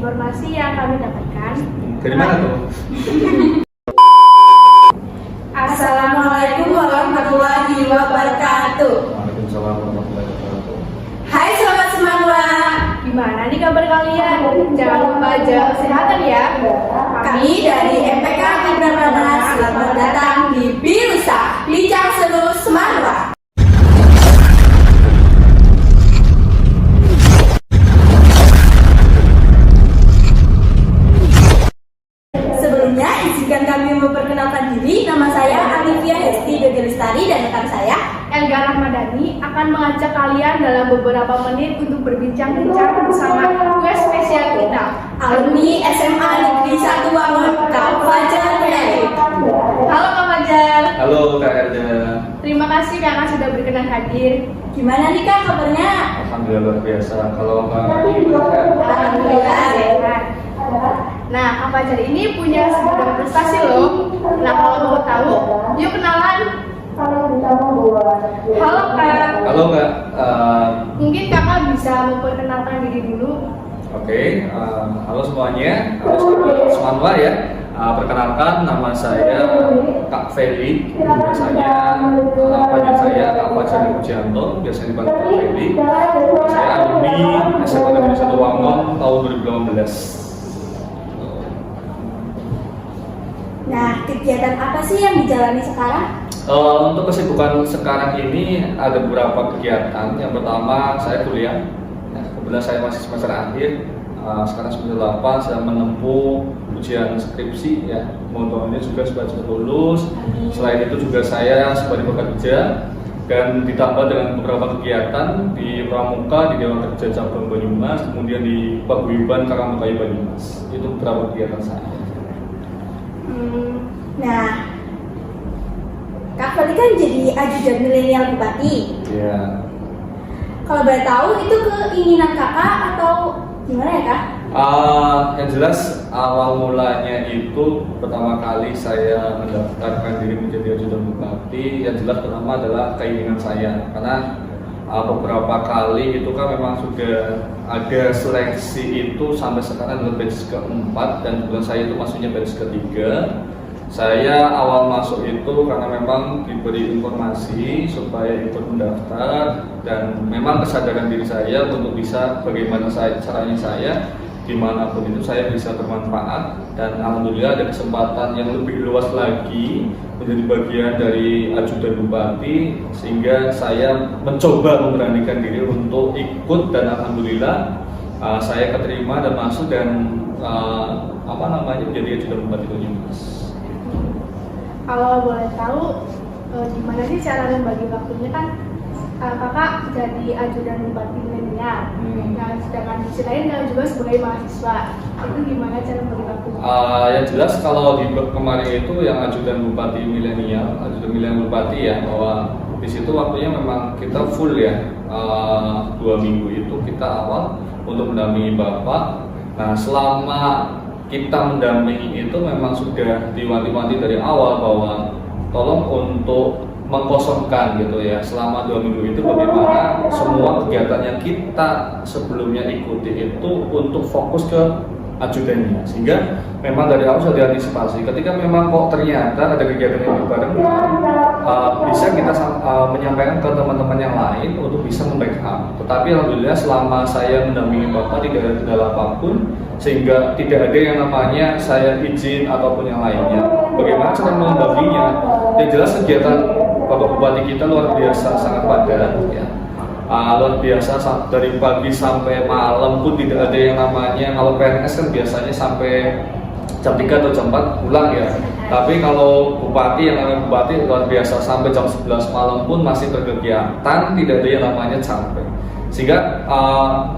informasi yang kami dapatkan. Dari mana tuh? Assalamualaikum warahmatullahi wabarakatuh. Waalaikumsalam warahmatullahi wabarakatuh. Hai Sobat Semanwa, Gimana nih kabar kalian? Jangan lupa jaga kesehatan ya. kami dari MPK Tibrana selamat datang di Birusa, Bincang Seru Semanwa. Sebelumnya, izinkan kami memperkenalkan diri. Nama saya Alivia Hesti Degelestari dan rekan saya Elga Rahmadani akan mengajak kalian dalam beberapa menit untuk berbincang-bincang bersama kuis spesial kita. alumni SMA Negeri 1 Wangun, Kak Fajar Heri. Halo Kak Fajar. Halo Kak Erda. Terima kasih Kakak sudah berkenan hadir. Gimana nih Kak kabarnya? Alhamdulillah luar biasa. Kalau Kak Alhamdulillah. Sehat. Nah, Kak Fajar ini punya segudang prestasi loh. Nah, kalau mau tahu, yuk kenalan. Halo Kak. Halo Kak. Mungkin Kakak bisa memperkenalkan diri dulu. Oke, halo semuanya. Halo sahabat Semanwa ya. Perkenalkan nama saya Kak Feli. Biasanya panggil saya Kak Fajar Pujianto. Biasanya dipanggil Kak Feli. Saya alumni SMA Negeri 1 Wangun tahun 2018. Nah, kegiatan apa sih yang dijalani sekarang? Untuk kesibukan sekarang ini ada beberapa kegiatan. Yang pertama saya kuliah. Ya, kebetulan saya masih semester akhir. Sekarang semester 8 saya menempuh ujian skripsi ya. Mohon juga supaya cepat lulus. Selain itu juga saya sebagai pekerja dan ditambah dengan beberapa kegiatan di Pramuka, di Dewan Kerja Cabang Banyumas, kemudian di Paguyuban Karangkayu Banyumas. Itu beberapa kegiatan saya. Nah, Kak Feli kan jadi ajudan milenial Bupati. Ya. Kalau boleh tahu itu keinginan kakak atau gimana ya Kak? Yang jelas awal mulanya itu pertama kali saya mendaftarkan diri menjadi ajudan bupati. Yang jelas pertama adalah keinginan saya karena beberapa kali itu kan memang sudah ada seleksi itu sampai sekarang adalah batch keempat dan kebetulan saya itu masuknya batch ketiga. Saya awal masuk itu karena memang diberi informasi supaya ikut mendaftar dan memang kesadaran diri saya untuk bisa bagaimana caranya saya dimanapun itu saya bisa bermanfaat dan alhamdulillah ada kesempatan yang lebih luas lagi menjadi bagian dari ajudan bupati sehingga saya mencoba memberanikan diri untuk ikut dan alhamdulillah saya keterima dan masuk dan menjadi ajudan bupati Banyumas. Kalau boleh tahu, gimana sih cara membagi waktunya kan? Kakak jadi ajudan bupati milenial, dan sedangkan di sisi lain kakak juga sebagai mahasiswa. Itu gimana cara membagi waktunya? Yang jelas kalau di kemarin itu yang ajudan bupati milenial, ajudan milenial bupati ya, bahwa di situ waktunya memang kita full ya, 2 minggu itu kita awal untuk mendampingi bapak. Nah selama kita mendampingi itu memang sudah diwanti-wanti dari awal bahwa tolong untuk mengkosongkan gitu ya selama 2 minggu itu bagaimana semua kegiatan yang kita sebelumnya ikuti itu untuk fokus ke ajudannya sehingga memang dari awal sudah diantisipasi ketika memang kok ternyata ada kegiatan yang berbarengan bisa kita menyampaikan ke teman-teman yang lain untuk bisa membackup. Tetapi alhamdulillah selama saya mendampingi bapak tidak ada kendala apapun sehingga tidak ada yang namanya saya izin ataupun yang lainnya. Bagaimana cara mendampinginya? Yang jelas kegiatan Bapak Bupati kita luar biasa sangat padat ya. Luar biasa dari pagi sampai malam pun tidak ada yang namanya kalau PNS kan biasanya sampai jam 3 atau jam 4 pulang ya. Tapi kalau bupati yang namanya bupati luar biasa sampai jam 11 malam pun masih berkegiatan, tidak ada yang namanya capek. Sehingga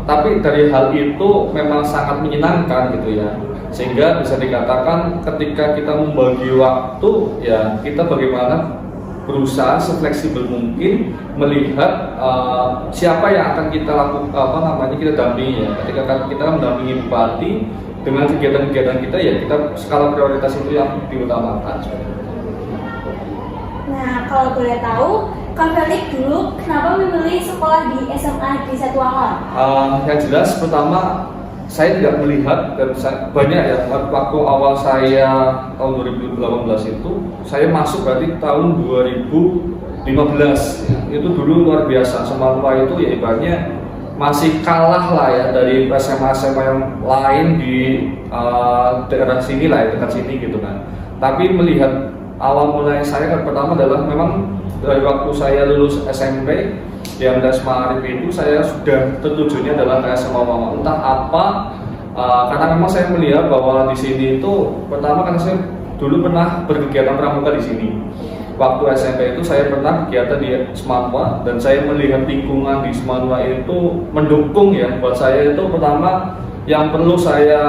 tapi dari hal itu memang sangat menyenangkan gitu ya. Sehingga bisa dikatakan ketika kita membagi waktu ya kita bagaimana berusaha sefleksibel mungkin melihat siapa yang akan kita lakukan kita dampingi ya. Ketika kita mendampingi bupati dengan kegiatan-kegiatan kita ya kita skala prioritas itu yang diutamakan. Nah, kalau boleh tahu, Kak Felix dulu kenapa memilih sekolah di SMA Negeri 1 Wangun? Yang jelas pertama saya tidak melihat dan banyak ya waktu awal saya tahun 2018 itu saya masuk berarti tahun 2015 ya. Itu dulu luar biasa, Semarwa itu ya ibaratnya masih kalah lah ya dari SMA-SMA yang lain di daerah sini lah ya, dekat sini gitu kan. Tapi melihat awal mulai saya kan pertama adalah memang dari waktu saya lulus SMP di MTS Ma'arif itu saya sudah tertujunya adalah ke SMA Mama. Entah apa, karena memang saya melihat bahwa di sini itu pertama kan saya dulu pernah berkegiatan pramuka di sini. Waktu SMP itu saya pernah kegiatan di Semarwa dan saya melihat lingkungan di Semarwa itu mendukung ya buat saya. Itu pertama yang perlu saya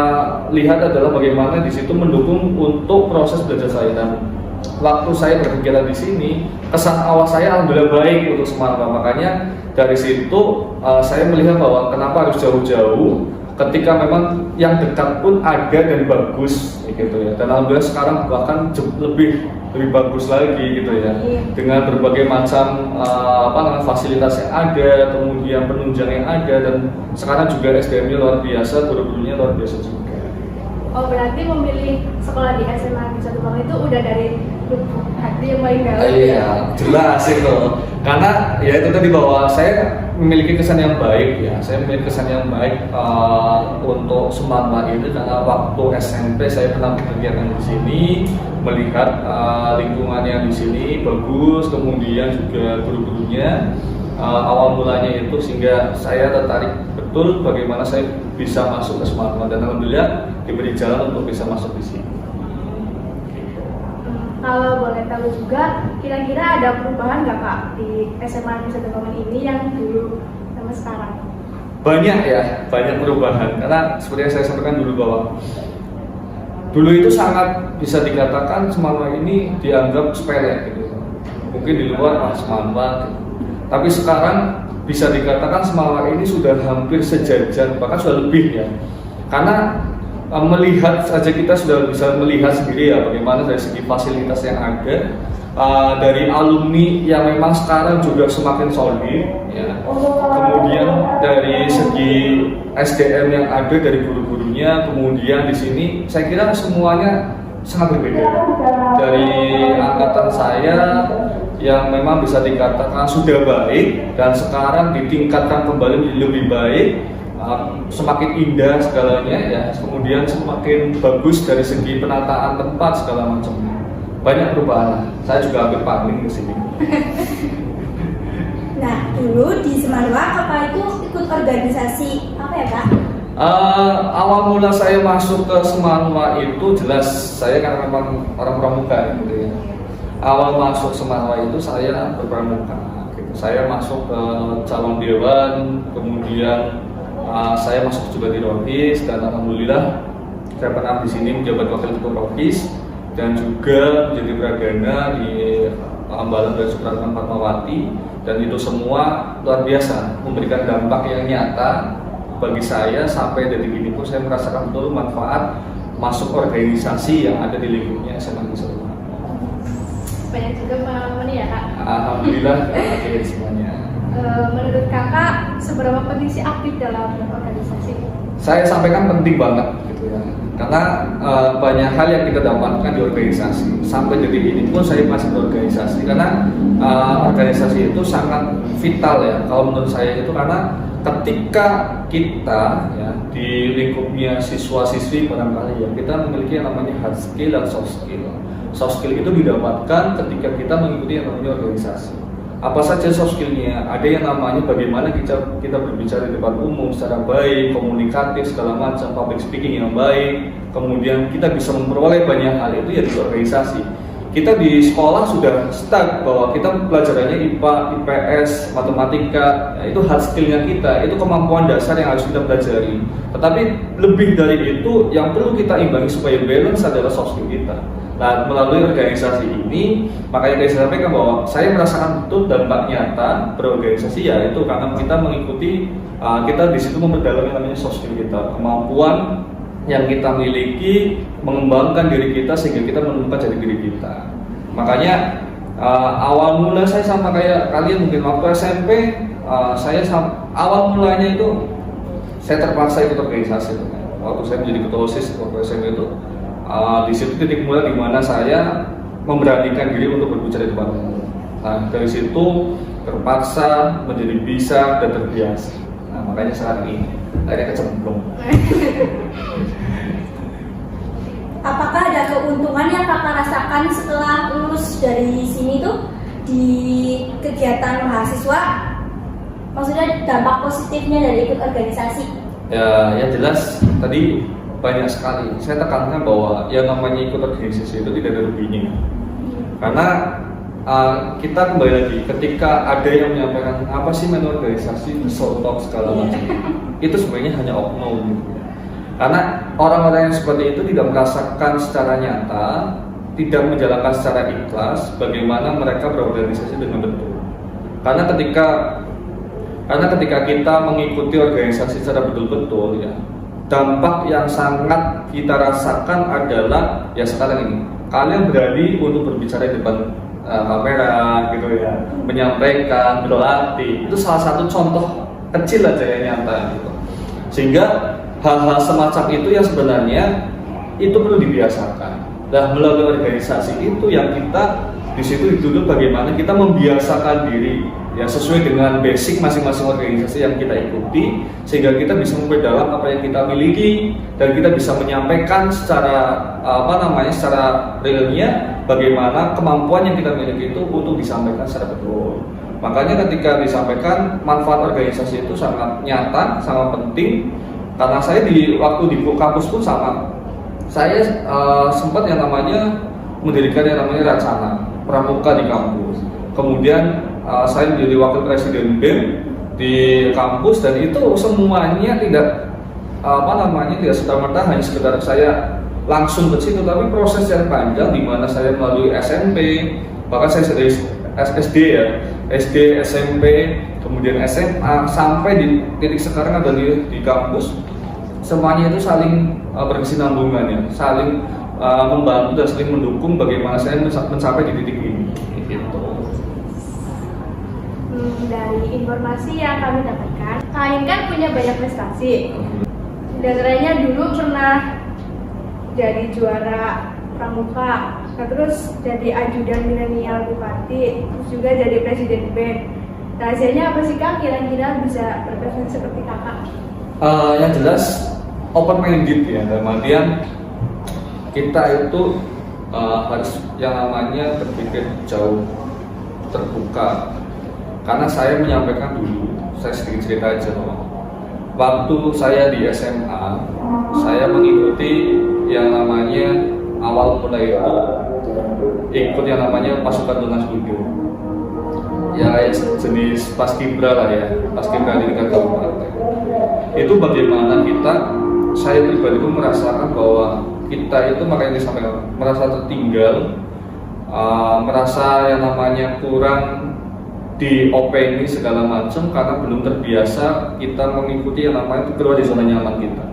lihat adalah bagaimana di situ mendukung untuk proses belajar saya. Dan waktu saya berkegiatan di sini, kesan awal saya alhamdulillah baik untuk Semarwa. Makanya dari situ saya melihat bahwa kenapa harus jauh-jauh ketika memang yang dekat pun ada dan bagus gitu ya. Dan alhamdulillah sekarang bahkan lebih bagus lagi gitu ya, dengan berbagai macam fasilitas yang ada, kemudian penunjang yang ada, dan sekarang juga SDM-nya luar biasa, guru-gurunya luar biasa juga. Oh, berarti memilih sekolah di SMA Negeri 1 Malang itu udah dari lubuk hati yang paling dalam. Iya, jelas itu. Karena ya itu tadi bahwa saya memiliki kesan yang baik ya. Saya memiliki kesan yang baik untuk Semarwa ini karena waktu SMP saya pernah berkegiatan di sini, melihat lingkungan yang di sini bagus, kemudian juga guru-gurunya awal mulanya itu sehingga saya tertarik betul bagaimana saya bisa masuk ke Semarwa, dan alhamdulillah diberi jalan untuk bisa masuk di sini. Kalau boleh tahu juga, kira-kira ada perubahan nggak Kak di SMA Negeri 1 Malang ini yang dulu sama sekarang? Banyak ya, banyak perubahan. Karena seperti yang saya sampaikan dulu bahwa dulu itu sangat bisa dikatakan Semarwa ini dianggap sepele gitu. Mungkin di luar Semarwa gitu. Tapi sekarang bisa dikatakan Semarwa ini sudah hampir sejajar, bahkan sudah lebih ya. Karena melihat saja kita sudah bisa melihat sendiri ya bagaimana dari segi fasilitas yang ada, dari alumni yang memang sekarang juga semakin solid ya. Kemudian dari segi SDM yang ada dari guru-gurunya, kemudian di sini saya kira semuanya sangat berbeda. Dari angkatan saya yang memang bisa dikatakan sudah baik dan sekarang ditingkatkan kembali menjadi lebih baik, semakin indah segalanya ya, kemudian semakin bagus dari segi penataan tempat segala macamnya. Banyak perubahan. Saya juga hampir paling di sini. Nah, dulu di Semarwa Kakak itu ikut organisasi apa ya Kak? Awal mula saya masuk ke Semarwa itu jelas saya kan memang orang pramuka gitu ya. Awal masuk Semarwa itu saya berpramuka gitu. Saya masuk ke calon dewan, kemudian saya masuk juga di Rohis, dan alhamdulillah saya pernah di sini menjabat wakil ketua Rohis dan juga menjadi pragana di Ambalan dan Supratman Fatmawati, dan itu semua luar biasa memberikan dampak yang nyata bagi saya. Sampai detik ini pun saya merasakan betul manfaat masuk organisasi yang ada di lingkupnya SMA Negeri 1 Malang. Banyak juga pengalaman ya Kak? Alhamdulillah semuanya. Menurut Kakak seberapa penting sih aktif dalam organisasi? Saya sampaikan penting banget gitu ya. Karena banyak hal yang kita dapatkan di organisasi. Sampai detik ini pun saya masih berorganisasi karena organisasi itu sangat vital ya. Kalau menurut saya itu karena ketika kita ya di lingkupnya siswa-siswi barangkali ya, kita memiliki yang namanya hard skill dan soft skill. Soft skill itu didapatkan ketika kita mengikuti yang namanya organisasi. Apa saja soft skill-nya? Ada yang namanya bagaimana kita berbicara di depan umum secara baik, komunikatif segala macam, public speaking yang baik. Kemudian kita bisa memperoleh banyak hal itu ya di organisasi. Kita di sekolah sudah stuck bahwa kita pelajarannya IPA, IPS, matematika, ya itu hard skill-nya kita, itu kemampuan dasar yang harus kita pelajari. Tetapi lebih dari itu, yang perlu kita imbangi supaya balance adalah soft skill kita. Nah, melalui organisasi ini, makanya saya sampaikan bahwa saya merasakan betul dampak nyata berorganisasi, ya itu karena kita mengikuti, kita di situ memperdalam yang namanya soft skill kita, kemampuan yang kita miliki, mengembangkan diri kita sehingga kita menemukan jati diri kita. Makanya awal mula saya sama kayak kalian mungkin waktu SMP, awal mulanya itu saya terpaksa ikut organisasi. waktu saya menjadi ketua OSIS waktu SMP itu, di situ titik mulai di mana saya memberanikan diri untuk berbicara di depan umum. Nah, dari situ terpaksa menjadi bisa dan terbiasa. Nah, makanya sekarang ini akhirnya kecemplung. Apakah ada keuntungan yang kakak rasakan setelah lulus dari sini tuh di kegiatan mahasiswa? Maksudnya dampak positifnya dari ikut organisasi? Ya, yang jelas tadi banyak sekali. Saya tekankan bahwa yang namanya ikut organisasi itu tidak ada ruginya. Karena kita kembali lagi, ketika ada yang menyampaikan apa sih menu organisasi, sotok segala macam, itu sebenarnya hanya oknum. Karena orang-orang yang seperti itu tidak merasakan secara nyata, tidak menjalankan secara ikhlas bagaimana mereka berorganisasi dengan betul. Karena ketika kita mengikuti organisasi secara betul-betul, ya, dampak yang sangat kita rasakan adalah ya sekarang ini kalian berani untuk berbicara di depan kamera gitu ya, menyampaikan, berlatih, itu salah satu contoh kecil aja yang nyata gitu. Sehingga hal-hal semacam itu yang sebenarnya itu perlu dibiasakan. Nah, melalui organisasi itu yang kita di situ dulu bagaimana kita membiasakan diri ya sesuai dengan basic masing-masing organisasi yang kita ikuti, sehingga kita bisa memperdalam apa yang kita miliki dan kita bisa menyampaikan secara secara realnya bagaimana kemampuan yang kita miliki itu untuk disampaikan secara betul. Makanya ketika disampaikan manfaat organisasi itu sangat nyata, sangat penting. Karena saya di waktu di kampus pun sama, saya sempat yang namanya mendirikan yang namanya Racana Pramuka di kampus. Kemudian saya menjadi wakil presiden BEM di kampus, dan itu semuanya tidak tidak serta-merta hanya sekedar saya langsung ke situ, tapi proses yang panjang di mana saya melalui SMP, bahkan saya dari SD ya, SD, SMP, kemudian SMA sampai di titik sekarang ada di kampus, semuanya itu saling berkesinambungan ya, saling membantu dan saling mendukung bagaimana saya mencapai di titik ini. Gitu. Dari informasi yang kami dapatkan, kalian kan punya banyak prestasi. Dan lainnya dulu pernah jadi juara pramuka, terus jadi ajudan milenial bupati, terus juga jadi presiden BEM. Rahasianya apa sih Kak? Kira-kira bisa berprestasi seperti Kakak? Yang jelas open minded ya, dalam artian kita itu harus yang namanya berpikir jauh, terbuka. Karena saya menyampaikan dulu, saya sedikit cerita aja loh. Waktu saya di SMA, saya mengikuti yang namanya awal mulai itu ikut yang namanya pasukan tunas studio. Ya jenis paskibra lah ya, paskibra di tingkat kabupaten. Itu bagaimana saya pribadi itu merasakan bahwa kita itu makanya disampaikan merasa tertinggal, merasa yang namanya kurang diopeni segala macam karena belum terbiasa kita mengikuti yang namanya keluar di zona nyaman kita.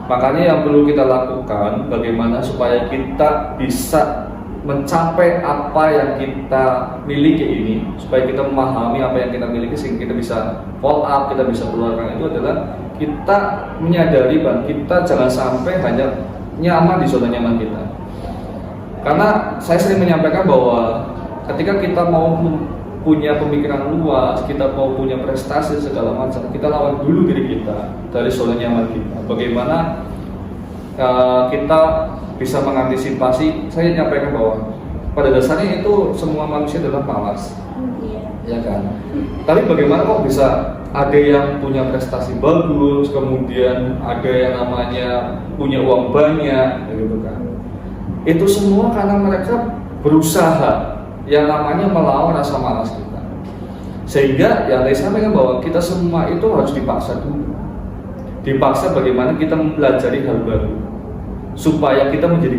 Makanya yang perlu kita lakukan bagaimana supaya kita bisa mencapai apa yang kita miliki ini, supaya kita memahami apa yang kita miliki sehingga kita bisa follow up, kita bisa keluarkan, itu adalah kita menyadari bahwa kita jangan sampai hanya nyaman di zona nyaman kita. Karena saya sering menyampaikan bahwa ketika kita mau punya pemikiran luas, kita mau punya prestasi segala macam, kita lawan dulu diri kita dari zona nyaman kita. Bagaimana kita bisa mengantisipasi? Saya nyampaikan bahwa pada dasarnya itu semua manusia adalah malas, ya kan? Tapi bagaimana kok bisa ada yang punya prestasi bagus, kemudian ada yang namanya punya uang banyak, gitu kan? Itu semua karena mereka berusaha yang namanya melawan rasa malas kita. Sehingga yang saya sampaikan bahwa kita semua itu harus dipaksa dulu. Dipaksa bagaimana kita mempelajari hal baru supaya kita menjadi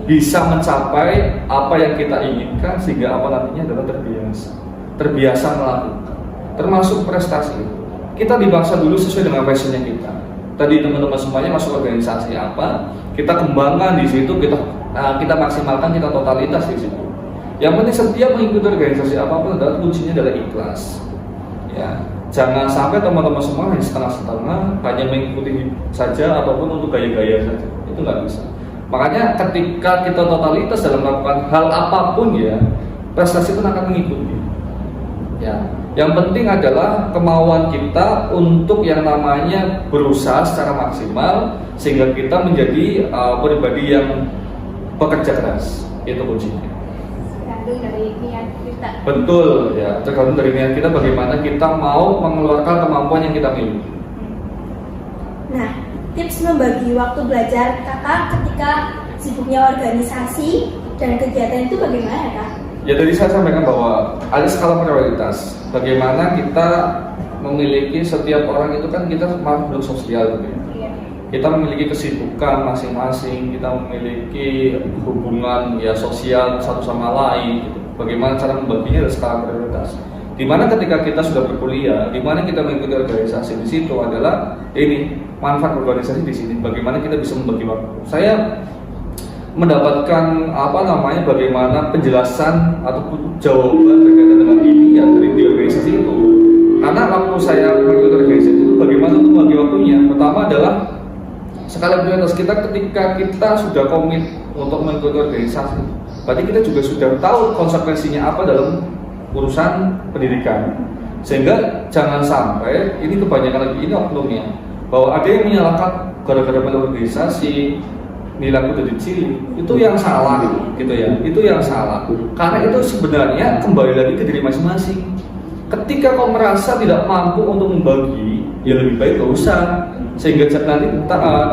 bisa mencapai apa yang kita inginkan, sehingga apa nantinya adalah terbiasa melakukan, termasuk prestasi itu. Kita dipaksa dulu sesuai dengan passionnya kita. Tadi teman-teman semuanya masuk organisasi apa, kita kembangkan di situ, kita maksimalkan, kita totalitas di situ. Yang penting setiap mengikuti organisasi apapun adalah kuncinya adalah ikhlas. Ya, jangan sampai teman-teman semua hanya setengah-setengah, hanya mengikuti saja ataupun untuk gaya-gaya saja. Itu nggak bisa. Makanya ketika kita totalitas dalam melakukan hal apapun ya, prestasi itu akan mengikuti. Ya, yang penting adalah kemauan kita untuk yang namanya berusaha secara maksimal sehingga kita menjadi pribadi yang bekerja keras. Itu kuncinya. Tergantung dari niat kita. Betul ya, tergantung dari niat kita bagaimana kita mau mengeluarkan kemampuan yang kita miliki. Nah, tips membagi waktu belajar kakak ketika sibuknya organisasi dan kegiatan itu bagaimana ya kak? Ya tadi saya sampaikan bahwa ada skala prioritas. Bagaimana kita memiliki setiap orang itu kan kita makhluk sosial gitu ya. Iya. Kita memiliki kesibukan masing-masing, kita memiliki hubungan ya sosial satu sama lain. Gitu. Bagaimana cara membaginya ada skala prioritas. Dimana ketika kita sudah berkuliah, dimana kita mengikuti organisasi di situ adalah ini manfaat organisasi di sini. Bagaimana kita bisa membagi waktu. Saya mendapatkan bagaimana penjelasan ataupun jawaban berkaitan dengan ini ya dari di organisasi itu. Karena waktu saya mengikuti organisasi itu bagaimana untuk membagi waktunya. Pertama adalah skala prioritas kita ketika kita sudah komit untuk mengikuti organisasi. Berarti kita juga sudah tahu konsekuensinya apa dalam urusan pendidikan. Sehingga jangan sampai ini kebanyakan lagi ini oknumnya bahwa ada yang menyalahkan gara-gara organisasi nilaiku jadi cilik, itu yang salah gitu ya, itu yang salah karena itu sebenarnya kembali lagi ke diri masing-masing. Ketika kau merasa tidak mampu untuk membagi, ya lebih baik gak usah, sehingga nanti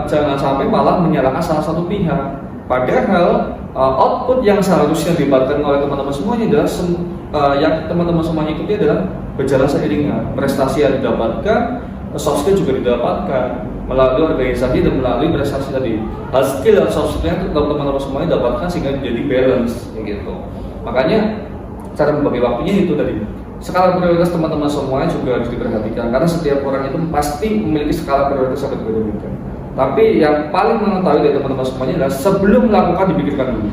jangan sampai malah menyalahkan salah satu pihak. Padahal output yang seharusnya didapatkan oleh teman-teman semuanya adalah yang teman-teman semuanya ikuti adalah berjalan seiringan, prestasi yang didapatkan, soft skill juga didapatkan melalui organisasi dan melalui prestasi tadi. Hard skill dan soft skill yang teman-teman semuanya dapatkan sehingga menjadi balance gitu. Makanya cara membagi waktunya itu tadi. Skala prioritas teman-teman semuanya juga harus diperhatikan karena setiap orang itu pasti memiliki skala prioritas yang berbeda-beda. Tapi yang paling mengetahui dari teman-teman semuanya adalah sebelum melakukan dipikirkan dulu.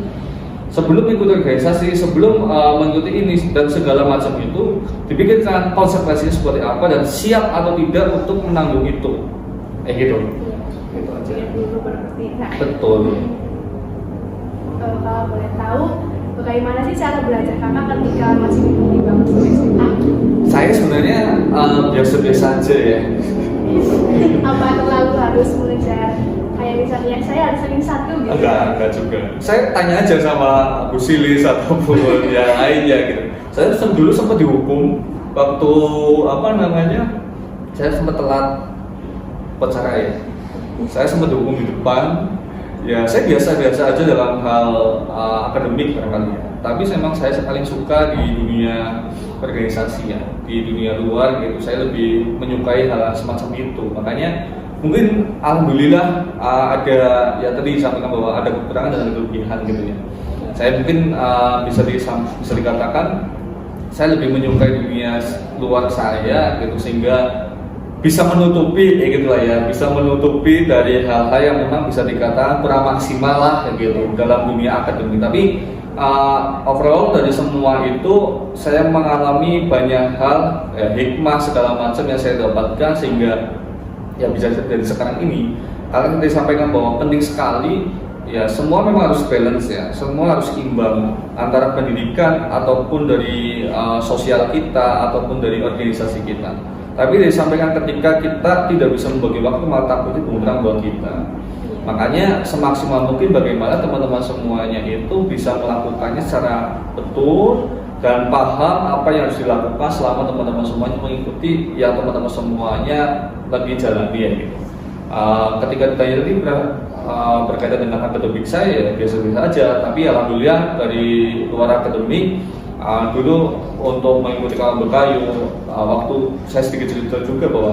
Sebelum mengikuti organisasi, sebelum mengikuti ini dan segala macam itu dipikirkan konsekuensinya seperti apa dan siap atau tidak untuk menanggung itu. Gitu. Gitu aja. Dulu berarti. Nah, Betul. kalau boleh tahu, bagaimana sih cara belajar kakak ketika masih di bangku SMA? Saya sebenarnya biasa-biasa aja ya. Apa terlalu harus mengejar kayak misalnya saya harus ranking 1 gitu? Enggak juga. Saya tanya aja sama Bu Silis ataupun yang lainnya gitu. Saya dulu sempat dihukum waktu saya sempat telat perceraian. Saya sempat dihukum di depan. Ya saya biasa-biasa aja dalam hal akademik barangkali ya. Tapi memang saya paling suka di dunia organisasi ya, di dunia luar gitu. Saya lebih menyukai hal semacam itu. Makanya mungkin alhamdulillah ada ya tadi disampaikan bahwa ada kekurangan dan ada kelebihan gitu ya. Saya mungkin bisa dikatakan saya lebih menyukai dunia luar saya gitu sehingga bisa menutupi gitulah ya, bisa menutupi dari hal-hal yang memang bisa dikatakan kurang maksimal lah gitu dalam dunia akademik. Tapi overall dari semua itu saya mengalami banyak hal hikmah segala macam yang saya dapatkan sehingga ya bisa dari sekarang ini. Karena kita sampaikan bahwa penting sekali ya semua memang harus balance ya, semua harus imbang antara pendidikan ataupun dari sosial kita ataupun dari organisasi kita. Tapi disampaikan ketika kita tidak bisa membagi waktu malah takutnya bumerang buat kita. Makanya semaksimal mungkin bagaimana teman-teman semuanya itu bisa melakukannya secara betul dan paham apa yang harus dilakukan selama teman-teman semuanya mengikuti yang teman-teman semuanya lagi jalani ya gitu. Ketika ditanya tadi berkaitan dengan akademik saya biasa-biasa aja, tapi alhamdulillah dari luar akademik dulu untuk mengikuti kawan berkayu waktu saya sedikit cerita juga bahwa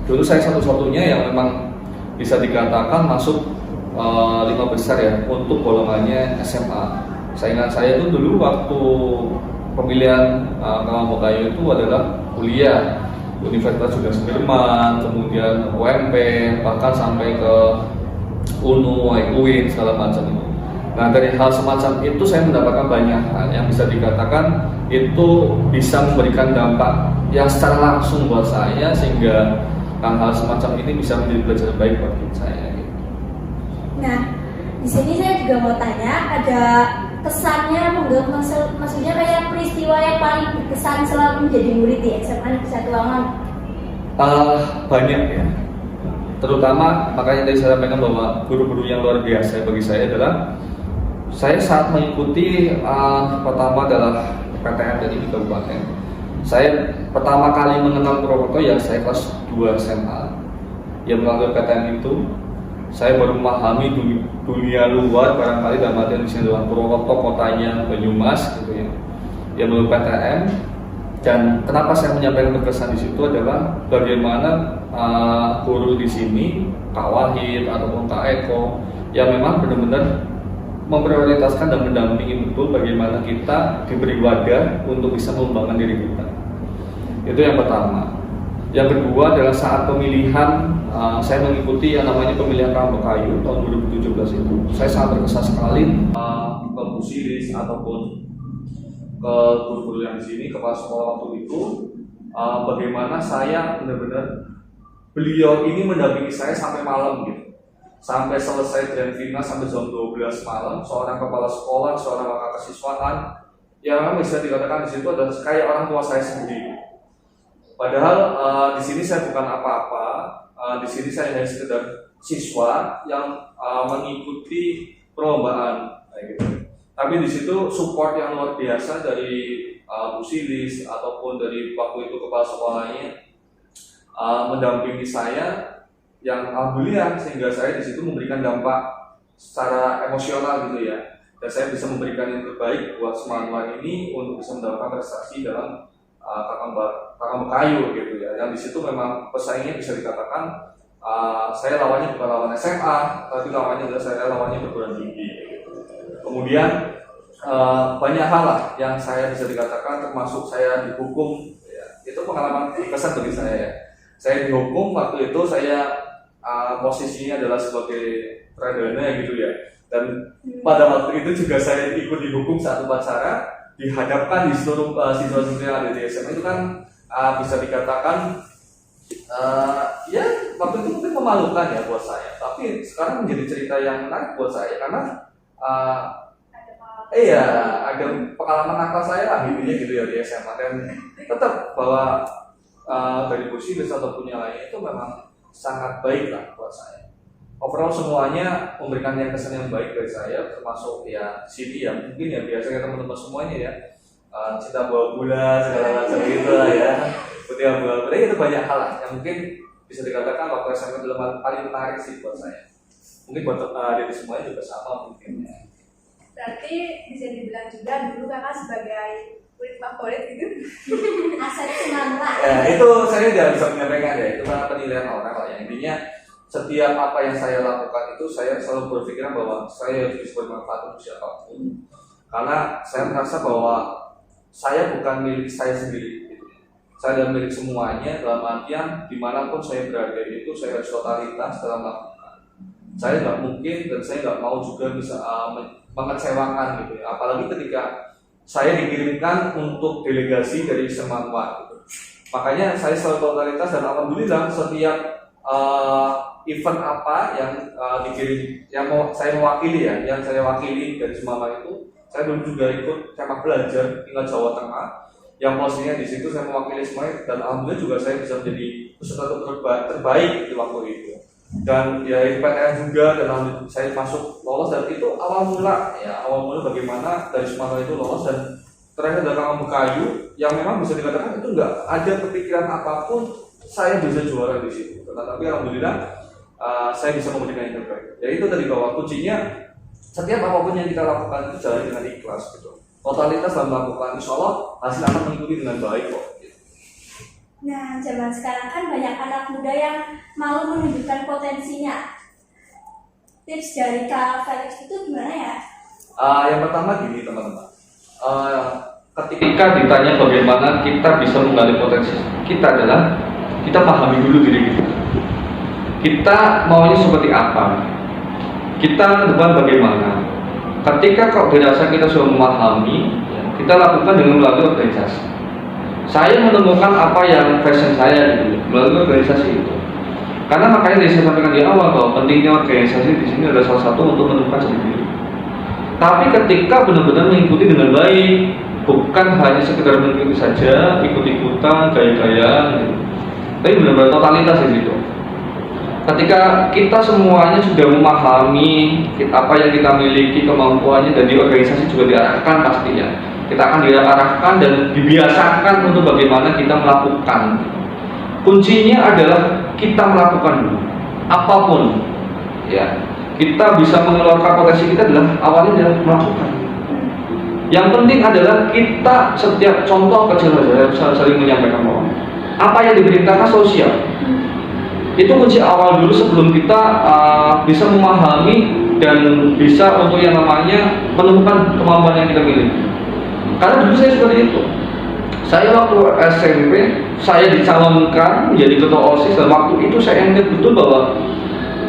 dulu saya satu-satunya yang memang bisa dikatakan masuk 5 besar ya untuk golongannya SMA. Saingan saya itu dulu waktu pemilihan kawan berkayu itu adalah kuliah Universitas Sudirman, kemudian UMP, bahkan sampai ke UNU, UIN segala macam itu. Nah dari hal semacam itu saya mendapatkan banyak hal yang bisa dikatakan itu bisa memberikan dampak yang secara langsung buat saya, sehingga hal-hal semacam ini bisa menjadi pelajaran baik bagi saya gitu. Nah, di sini saya juga mau tanya, ada kesannya apa enggak? Maksudnya kayak peristiwa yang paling berkesan selama menjadi murid di SMA Negeri 1 Lamongan? Banyak ya. Terutama makanya tadi saya sampaikan bahwa guru-guru yang luar biasa bagi saya adalah saya saat mengikuti pertama adalah PTN dari di kabupaten. Saya pertama kali mengenal Purwokerto ya saya kelas 2 SMA. Yang melalui PTN itu saya baru memahami dunia luar barangkali dalam artian di sini adalah Purwokerto kotanya, Banyumas gitu ya. Yang melalui PTN. Dan kenapa saya menyampaikan kesan di situ adalah bagaimana guru di sini, Kak Wahid ataupun Kak Eko, yang memang benar-benar memprioritaskan dan mendampingi betul bagaimana kita diberi wadah untuk bisa mengembangkan diri kita. Itu yang pertama. Yang kedua adalah saat pemilihan, saya mengikuti yang namanya pemilihan Rambut Kayu tahun 2017 itu. Saya sangat berkesan sekali ke Pusilis ataupun ke guru-guru yang di sini, kepala sekolah waktu itu, bagaimana saya benar-benar beliau ini mendampingi saya sampai malam gitu, sampai selesai grand final sampai jam 12 malam. Seorang kepala sekolah, seorang wakil kesiswaan, yang memang bisa dikatakan di situ adalah kayak orang tua saya sendiri. Padahal di sini saya bukan apa-apa, di sini saya hanya sekedar siswa yang mengikuti perlombaan, kayak gitu. Tapi di situ support yang luar biasa dari Bu Silis ataupun dari waktu itu kepala sekolahnya mendampingi saya, yang alhamdulillah sehingga saya di situ memberikan dampak secara emosional gitu ya, dan saya bisa memberikan yang terbaik buat semangat ini untuk bisa mendapatkan prestasi dalam kakak kayu gitu ya. Yang di situ memang pesaingnya bisa dikatakan saya lawannya bukan lawan SMA, tapi lawannya adalah saya lawannya perguruan tinggi. Kemudian banyak hal lah yang saya bisa dikatakan, termasuk saya dihukum ya. Itu pengalaman berkesan bagi saya ya. Saya dihukum waktu itu, saya posisinya adalah sebagai pradana gitu ya. Dan pada waktu itu juga saya ikut dihukum saat upacara, dihadapkan di seluruh siswa-siswa yang ada di SMA. Itu kan bisa dikatakan ya waktu itu mungkin memalukan ya buat saya, tapi sekarang menjadi cerita yang menarik buat saya karena ada pengalaman nakal saya lah gitu ya di SMA, dan tetap bahwa dari Pusilis ataupun yang lain itu memang sangat baik lah buat saya. Overall semuanya memberikan yang kesan yang baik dari saya, termasuk ya sini ya mungkin ya biasanya teman-teman semuanya ya cinta buah bulan segala macam gitu lah ya, putih buah bulan itu banyak hal lah yang mungkin bisa dikatakan waktu SMA adalah paling menarik sih buat saya. Mungkin buat dari semuanya juga sama mungkin ya. Berarti bisa dibilang juga dulu kakak sebagai murid favorit gitu. Aset semangla. Ya itu saya tidak bisa menyampaikan ya, itu karena penilaian orang lah ya. Intinya setiap apa yang saya lakukan itu saya selalu berpikiran bahwa saya harus bisa bermanfaat untuk siapapun, karena saya merasa bahwa saya bukan milik saya sendiri gitu. Saya adalah milik semuanya, dalam artian dimanapun saya berada itu saya harus totalitas dalam melakukan. Saya nggak mungkin dan saya nggak mau juga bisa mengecewakan gitu ya. Apalagi ketika saya dikirimkan untuk delegasi dari Semangat gitu. Makanya saya selalu totalitas, dan alhamdulillah setiap event apa yang dikirim, yang saya mewakili ya, yang saya wakili dari Semangat itu, saya dulu juga ikut sepak belajar tinggal Jawa Tengah, yang posisinya di situ saya mewakili semuanya, dan alhamdulillah juga saya bisa menjadi peserta terbaik di waktu itu. Dan ya itu PTN juga, dan saya masuk lolos, dan itu awal mula bagaimana dari Sumatera itu lolos, dan terakhir dari Rambut Kayu yang memang bisa dikatakan itu nggak ada kepikiran apapun saya bisa juara di situ, tetapi alhamdulillah saya bisa memberikan yang terbaik. Ya itu tadi bahwa kuncinya setiap apapun yang kita lakukan itu jalani dengan ikhlas gitu, totalitas dalam melakukan, insya Allah hasil akan mengikuti dengan baik kok. Nah, zaman sekarang kan banyak anak muda yang malu menunjukkan potensinya. Tips dari Kak Felix itu gimana ya? Yang pertama gini teman-teman, ketika ditanya bagaimana kita bisa menggali potensi kita adalah kita pahami dulu diri kita. Kita maunya seperti apa? Kita ke depan bagaimana? Ketika kok dirasa kita sudah memahami, kita lakukan dengan melalui organisasi. saya menemukan apa yang passion saya gitu, melalui organisasi itu. Karena makanya tadi saya sampaikan di awal bahwa pentingnya organisasi di sini adalah salah satu untuk menemukan jati diri. Tapi ketika benar-benar mengikuti dengan baik, bukan hanya sekedar mengikuti saja, ikut-ikutan, gaya-gayaan, gitu. Tapi benar-benar totalitas di situ. Ketika kita semuanya sudah memahami apa yang kita miliki, kemampuannya, dan di organisasi juga diarahkan pastinya. Kita akan diarahkan dan dibiasakan untuk bagaimana kita melakukan. Kuncinya adalah kita melakukan dulu, apapun. Ya, kita bisa mengeluarkan potensi kita adalah awalnya adalah melakukan. Yang penting adalah kita setiap contoh kecil saja saya sering menyampaikan bahwa apa yang diperintahkan sosial. Itu kunci awal dulu sebelum kita bisa memahami dan bisa untuk yang namanya menemukan kemampuan yang kita miliki. Karena dulu saya seperti itu. Saya waktu SMP, saya dicalonkan menjadi ketua OSIS dan waktu itu saya ingat betul bahwa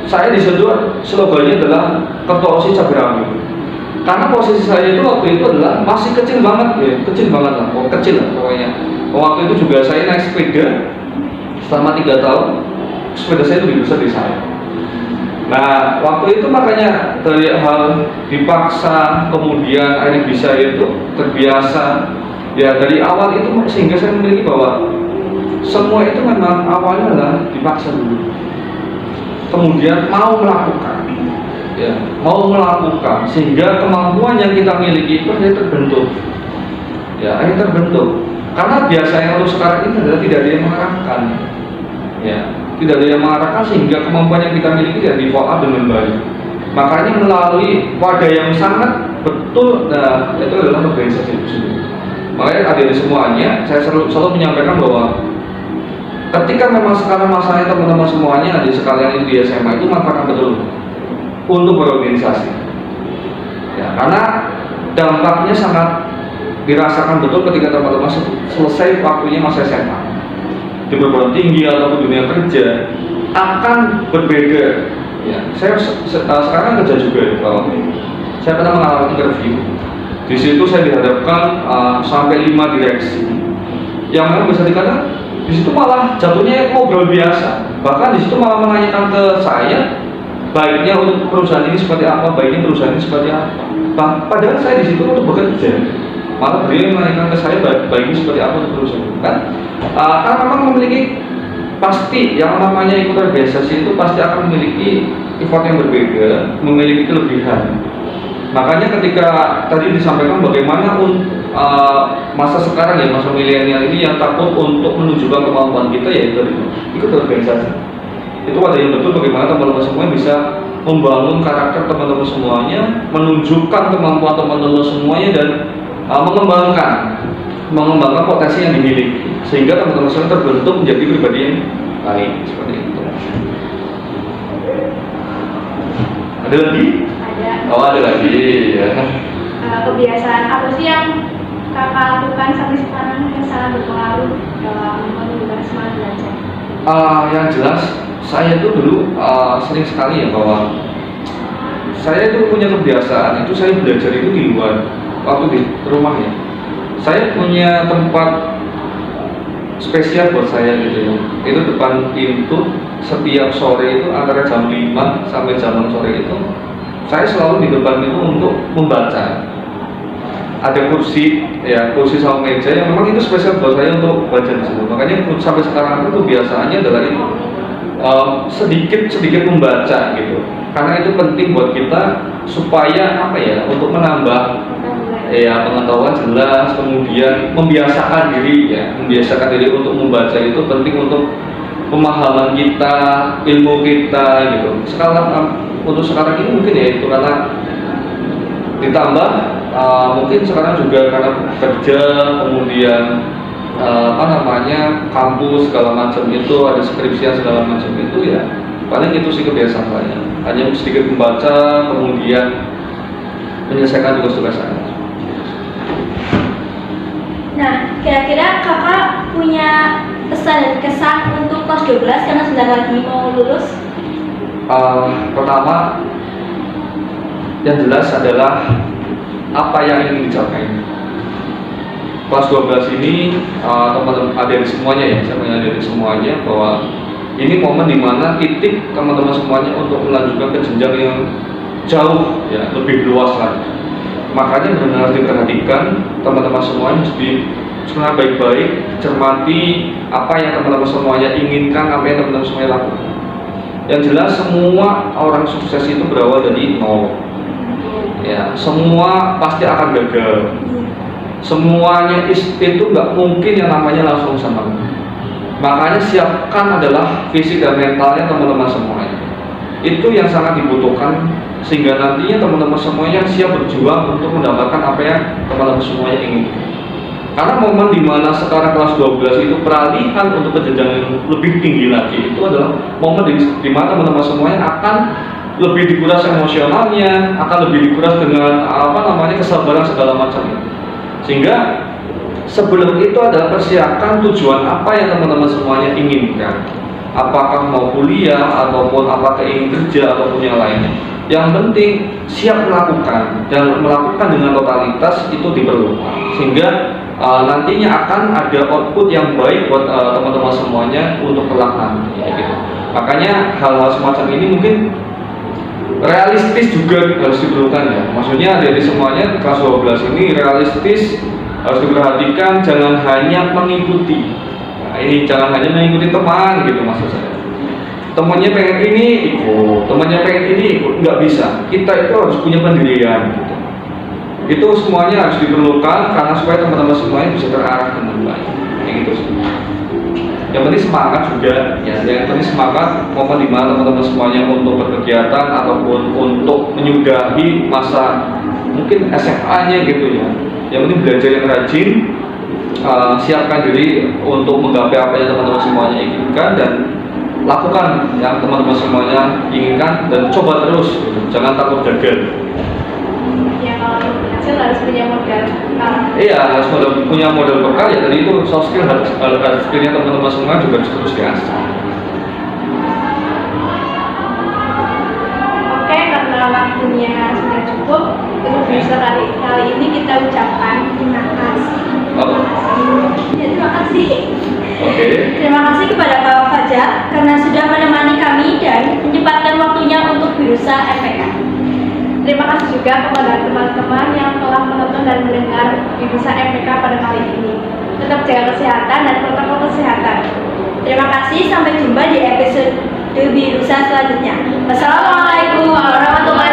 saya disedot slogannya adalah ketua OSIS cabai rawit. Karena posisi saya itu waktu itu adalah masih kecil banget ya, kecil banget lah, kecil lah pokoknya. Waktu itu juga saya naik sepeda selama 3 tahun, sepeda saya itu lebih besar dari saya. Nah, waktu itu makanya dari hal dipaksa, kemudian akhirnya bisa itu terbiasa. Ya dari awal itu sehingga saya memiliki bahwa semua itu memang awalnya adalah dipaksa dulu. Kemudian mau melakukan, ya mau melakukan sehingga kemampuan yang kita miliki itu akhirnya terbentuk. Ya akhirnya terbentuk. Karena biasanya untuk sekarang ini adalah tidak ada yang mengarahkan. Ya, tidak ada yang mengarahkan sehingga kemampuan yang kita miliki tidak di-follow up dengan baik. Makanya melalui wadah yang sangat betul, nah itu adalah organisasi itu sendiri. Makanya adik semuanya, saya selalu menyampaikan bahwa ketika memang sekarang masanya teman-teman semuanya adik sekalian itu di SMA itu manfaatkan betul untuk berorganisasi. Ya, karena dampaknya sangat dirasakan betul ketika teman-teman selesai waktunya masa SMA. Di perguruan tinggi ataupun dunia kerja akan berbeda. Ya, saya sekarang kerja juga ya, kalau saya pernah mengalami interview. Di situ saya dihadapkan sampai 5 direksi. Yang memang bisa dikatakan di situ malah jatuhnya ngobrol biasa. Bahkan di situ malah menanyakan ke saya baiknya untuk perusahaan ini seperti apa, baiknya perusahaan ini seperti apa. Padahal saya di situ untuk bekerja. Malah beliau menanyakan ke saya baiknya seperti apa untuk perusahaan kan? Karena memang memiliki pasti yang namanya ikut organisasi itu pasti akan memiliki effort yang berbeda, memiliki kelebihan. Makanya ketika tadi disampaikan bagaimana masa sekarang ya, masa milenial ini yang takut untuk menunjukkan kemampuan kita ya itu ikut organisasi. Itu ada yang betul bagaimana teman-teman semuanya bisa membangun karakter teman-teman semuanya, menunjukkan kemampuan teman-teman semuanya dan mengembangkan potensi yang dimiliki sehingga teman-teman semua terbentuk menjadi pribadi yang baik seperti itu. Ada lagi? Ada. Oh ada lagi ya. Kebiasaan apa sih yang kakak lakukan sampai sekarang yang sangat berpengaruh dalam menumbuhkan semangat belajar? Yang jelas saya itu dulu sering sekali ya bahwa saya itu punya kebiasaan itu saya belajar itu di luar waktu di rumah ya. Saya punya tempat spesial buat saya gitu ya. Itu depan pintu setiap sore itu antara jam 5 sampai jam 6 sore itu saya selalu di depan itu untuk membaca. Ada kursi ya, kursi sama meja yang memang itu spesial buat saya untuk baca di situ. Makanya sampai sekarang itu kebiasaannya adalah itu sedikit membaca gitu. Karena itu penting buat kita supaya apa ya, untuk menambah ya pengetahuan jelas, kemudian membiasakan diri untuk membaca itu penting untuk pemahaman kita, ilmu kita gitu. Untuk sekarang ini mungkin ya itu karena ditambah mungkin sekarang juga karena kerja, kemudian kampus segala macam itu, ada skripsian segala macam itu ya paling itu sih kebiasaan saya, hanya sedikit membaca kemudian menyelesaikan tugas-tugas saya. Nah, kira-kira kakak punya pesan dan kesan untuk kelas 12 karena sebentar lagi mau lulus? Pertama, yang jelas adalah apa yang ingin dicapai. kelas 12 ini teman-teman adik semuanya ya, saya punya adik semuanya bahwa ini momen dimana titik teman-teman semuanya untuk melanjutkan ke jenjang yang jauh ya, lebih luas lagi. Makanya benar-benar diperhatikan teman-teman semuanya, jadi sebenarnya baik-baik cermati apa yang teman-teman semuanya inginkan, apa yang teman-teman semuanya lakukan. Yang jelas semua orang sukses itu berawal dari nol ya, semua pasti akan gagal. Semuanya itu nggak mungkin yang namanya langsung senang. Makanya siapkan adalah fisik dan mentalnya teman-teman semuanya. Itu yang sangat dibutuhkan sehingga nantinya teman-teman semuanya siap berjuang untuk mendapatkan apa yang teman-teman semuanya inginkan. Karena momen dimana sekarang kelas 12 itu peralihan untuk ke jenjang yang lebih tinggi lagi, itu adalah momen dimana teman-teman semuanya akan lebih dikuras emosionalnya, akan lebih dikuras dengan kesabaran segala macamnya. Sehingga sebelum itu adalah persiapkan tujuan apa yang teman-teman semuanya inginkan. Apakah mau kuliah, ataupun apakah ingin kerja, ataupun yang lainnya. Yang penting siap melakukan, dan melakukan dengan totalitas itu diperlukan. Sehingga nantinya akan ada output yang baik buat teman-teman semuanya untuk kelak nanti. Gitu. Makanya hal-hal semacam ini mungkin realistis juga harus diperlukan ya. Maksudnya dari semuanya kelas 12 ini realistis, harus diperhatikan, jangan hanya mengikuti. Nah, ini jangan hanya mengikuti teman gitu maksud saya. Temannya pengen ini ikut, temannya pengen ini ikut, nggak bisa. Kita itu harus punya pendirian gitu. Itu semuanya harus diperlukan karena supaya teman-teman semuanya bisa terarah dengan baik. Kayak gitu sih. Yang penting semangat juga ya, yang penting semangat momen dimana teman-teman semuanya untuk berkegiatan ataupun untuk menyudahi masa mungkin SMA-nya gitu ya. Yang penting belajar yang rajin, siapkan diri untuk menggapai apa yang teman-teman semuanya inginkan dan lakukan yang teman-teman semuanya inginkan dan coba terus gitu. Jangan takut gagal. Ya kalau hasil harus punya modal. Iya, harus punya modal bekal ya. Tadi itu soft skill, hard skillnya teman-teman semua juga harus terus diasah. Oke, karena waktunya sudah cukup, untuk bisa kali ini kita ucapkan terima kasih. Ya, terima kasih. Oke. Terima kasih kepada Pak Fajar karena sudah menemani kami dan menyempatkan waktunya untuk Birusa FPK. Terima kasih juga kepada teman-teman yang telah menonton dan mendengar Birusa FPK pada kali ini. Tetap jaga kesehatan dan protokol kesehatan. Terima kasih, sampai jumpa di episode Birusa selanjutnya. Wassalamualaikum warahmatullahi